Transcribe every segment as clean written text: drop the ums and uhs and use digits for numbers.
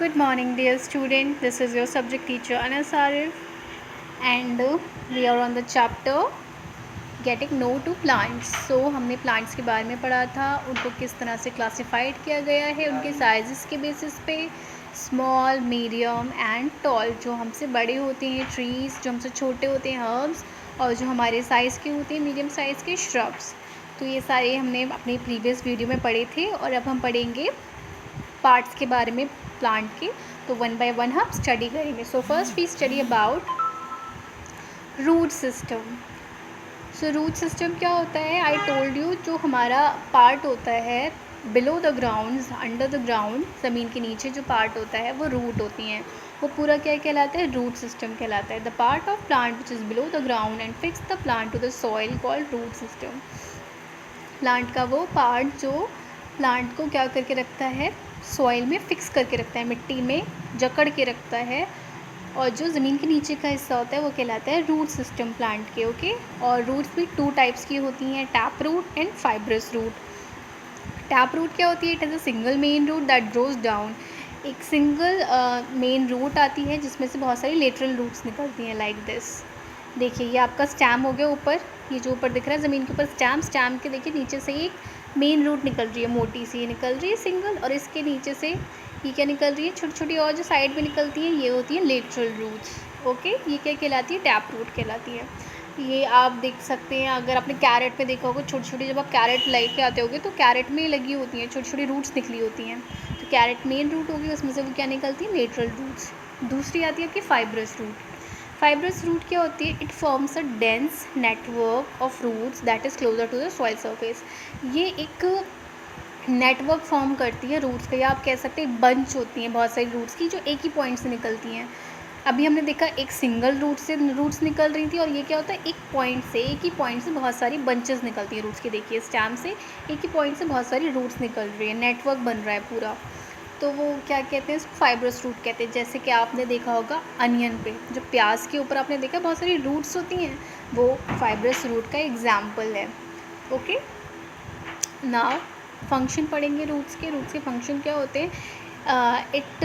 Good morning, dear student. This is your subject teacher Anas Arif, and we are on the chapter Getting Know to Plants. So हमने plants के बारे में पढ़ा था, उनको किस तरह से क्लासिफाइड किया गया है उनके साइजेस के बेसिस पे, स्मॉल, मीडियम एंड टॉल। जो हमसे बड़े होते हैं ट्रीज़, जो हमसे छोटे होते हैं हर्ब्स, और जो हमारे साइज़ के होते हैं मीडियम साइज़ के श्रब्स। तो ये सारे हमने अपने प्रीवियस वीडियो में पढ़े थे, और अब हम पढ़ेंगे पार्ट्स के बारे में प्लांट के। तो वन बाय वन हम स्टडी करेंगे। So first we study about root system. So root system क्या होता है? आई टोल्ड यू, जो हमारा पार्ट होता है below the ground, under the ground, ज़मीन के नीचे जो पार्ट होता है वो रूट होती हैं। वो पूरा क्या कहलाता है? रूट सिस्टम कहलाता है। The part of plant which is below the ground and fix the plant to the soil called root system. Plant का वो पार्ट जो प्लांट को क्या करके रखता है? सॉइल में फिक्स करके रखता है, मिट्टी में जकड़ के रखता है, और जो ज़मीन के नीचे का हिस्सा होता है वो कहलाता है रूट सिस्टम प्लांट के। ओके। और रूट्स भी टू टाइप्स की होती हैं, tap root and fibrous root. Tap root क्या होती है? It is a single main root that grows down. एक सिंगल मेन रूट आती है जिसमें से बहुत सारी लेटरल रूट्स निकलती हैं, लाइक दिस। देखिए, ये आपका स्टैम हो गया ऊपर, ये जो ऊपर दिख रहा है ज़मीन के ऊपर स्टैम के देखिए नीचे से एक मेन रूट निकल रही है, मोटी सी निकल रही है सिंगल, और इसके नीचे से ये क्या निकल रही है? छोटी छोटी और जो साइड में निकलती हैं ये होती है लेटरल रूट्स। ओके, ये क्या कहलाती है? टैप रूट कहलाती है। ये आप देख सकते हैं, अगर आपने कैरेट में देखा होगा, छोटी छोटी जब आप कैरेट लेके आते होगे तो कैरेट में लगी होती हैं छोटी छोटी रूट्स निकली होती हैं। तो कैरेट मेन रूट होगी, उसमें से वो क्या निकलती है? Lateral roots. दूसरी आती है आपकी फाइब्रस रूट। फाइब्रस रूट क्या होती है? It forms a dense network of roots that is closer to the soil surface. ये एक नेटवर्क फॉर्म करती है रूट्स का, या आप कह सकते हैं बंच होती हैं बहुत सारी रूट्स की जो एक ही पॉइंट से निकलती हैं। अभी हमने देखा एक सिंगल रूट से रूट्स निकल रही थी, और ये क्या होता है? एक ही पॉइंट से बहुत सारी बंचेस निकलती हैं रूट्स की। देखिए, स्टैम से एक ही पॉइंट से बहुत सारी रूट्स निकल रही है, नेटवर्क बन रहा है पूरा। तो वो क्या कहते हैं? इसको फाइब्रस रूट कहते हैं। जैसे कि आपने देखा होगा अनियन पे, जो प्याज के ऊपर आपने देखा बहुत सारी रूट्स होती हैं, वो फाइब्रस रूट का एग्जाम्पल है। ओके, नाउ फंक्शन पढ़ेंगे रूट्स के। रूट्स के फंक्शन क्या होते हैं? It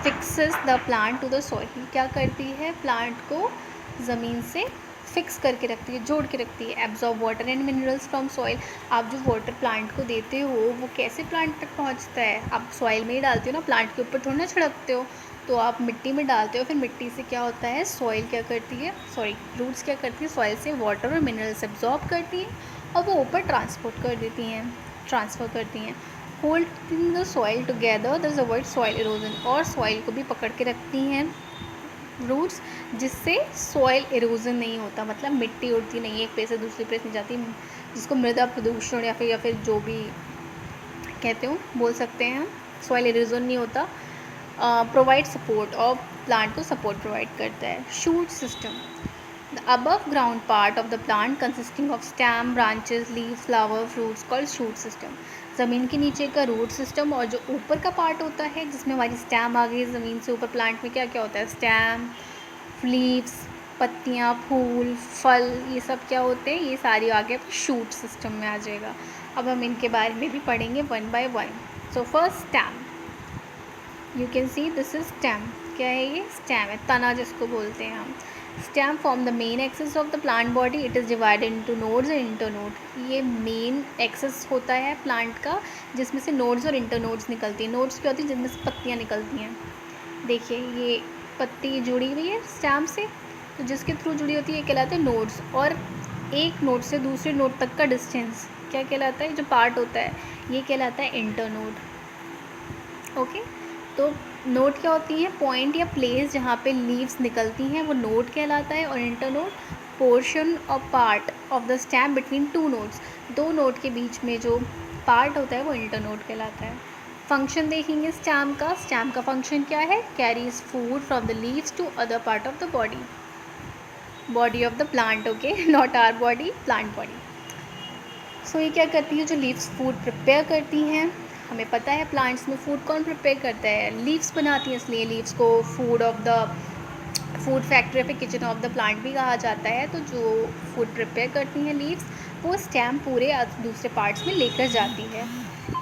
fixes the plant to the soil. क्या करती है? प्लांट को ज़मीन से फिक्स करके रखती है, जोड़ के रखती है। Absorb water and minerals from soil. आप जो वाटर प्लांट को देते हो वो कैसे प्लांट तक पहुंचता है? आप सॉइल में ही डालते हो ना, प्लांट के ऊपर थोड़ा ना छिड़कते हो। तो आप मिट्टी में डालते हो, फिर मिट्टी से क्या होता है? सॉइल क्या करती है, रूट्स क्या करती है? सॉइल से वाटर और मिनरल्स एब्जॉर्ब करती है और वो ऊपर ट्रांसफ़र करती हैं। Holding the soil together this avoid soil erosion. और सॉइल को भी पकड़ के रखती हैं रूट्स, जिससे सॉइल इरोजन नहीं होता, मतलब मिट्टी उड़ती नहीं है, एक प्लेस से दूसरी प्लेस नहीं जाती, जिसको मृदा प्रदूषण या फिर जो भी कहते हो बोल सकते हैं, सॉइल इरोजन नहीं होता। प्रोवाइड सपोर्ट, और प्लांट को सपोर्ट प्रोवाइड करता है। Shoot system. The above ground part of the plant consisting of stem, branches, leaves, flower, fruits called shoot system। ज़मीन के नीचे का रूट सिस्टम, और जो ऊपर का पार्ट होता है जिसमें हमारी स्टेम आ गई ज़मीन से ऊपर। प्लांट में क्या क्या होता है? स्टेम, लीव्स, पत्तियाँ, फूल, फल, ये सब क्या होते हैं? ये सारी आ गया शूट सिस्टम में आ जाएगा। अब हम इनके बारे में भी पढ़ेंगे one by one. So first stem, you can see this is stem. क्या है ये? स्टेम है, तना जिसको बोलते हैं हम। Stem form the main axis of the plant body. It is divided into nodes and internode. ये मेन एक्सेस होता है प्लांट का, जिसमें से नोड्स और इंटरनोड्स निकलती हैं। नोड्स क्या होती है? जिनमें से पत्तियाँ निकलती हैं। देखिए, ये पत्ती जुड़ी हुई है स्टेम से, तो जिसके थ्रू जुड़ी होती है ये कहलाते हैं नोड्स। और एक नोड से दूसरे नोड तक का डिस्टेंस क्या कहलाता है? जो पार्ट होता है ये कहलाता है इंटरनोड। ओके, तो नोड क्या होती है? पॉइंट या प्लेस जहाँ पे लीव्स निकलती हैं, वो नोड कहलाता है। और इंटरनोड पोर्शन और part of the stem between two nodes. दो नोड के बीच में जो पार्ट होता है वो इंटरनोड कहलाता है। फंक्शन देखेंगे स्टेम का। स्टेम का फंक्शन क्या है? Carries food from the leaves to other part of the body of the plant. Okay, not our body, plant body. So ये क्या करती है? जो लीव्स फूड प्रिपेयर करती हैं। हमें पता है प्लांट्स में फूड कौन प्रिपेयर करता है? लीव्स बनाती हैं, इसलिए लीव्स को फूड फैक्ट्री फिर किचन ऑफ द प्लांट भी कहा जाता है। तो जो फूड प्रिपेयर करती हैं लीव्स, वो स्टेम पूरे दूसरे पार्ट्स में लेकर जाती है।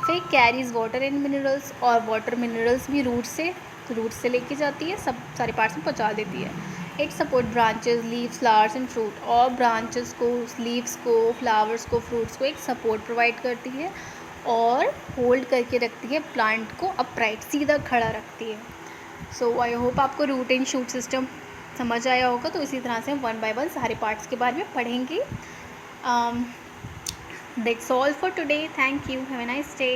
फिर कैरीज वाटर एंड मिनरल्स, और वाटर मिनरल्स भी रूट से लेके जाती है, सब सारे पार्ट्स में पहुंचा देती है। It support branches, leaves, flowers and fruit, और ब्रांचेस को, लीव्स को, फ्लावर्स को, फ्रूट्स को एक सपोर्ट प्रोवाइड करती है और होल्ड करके रखती है प्लांट को अपराइट, सीधा खड़ा रखती है। सो आई होप आपको रूट एंड शूट सिस्टम समझ आया होगा। तो इसी तरह से हम 1 बाय 1 सारे पार्ट्स के बारे में पढ़ेंगे। That's all for today. Thank you. Have a nice day.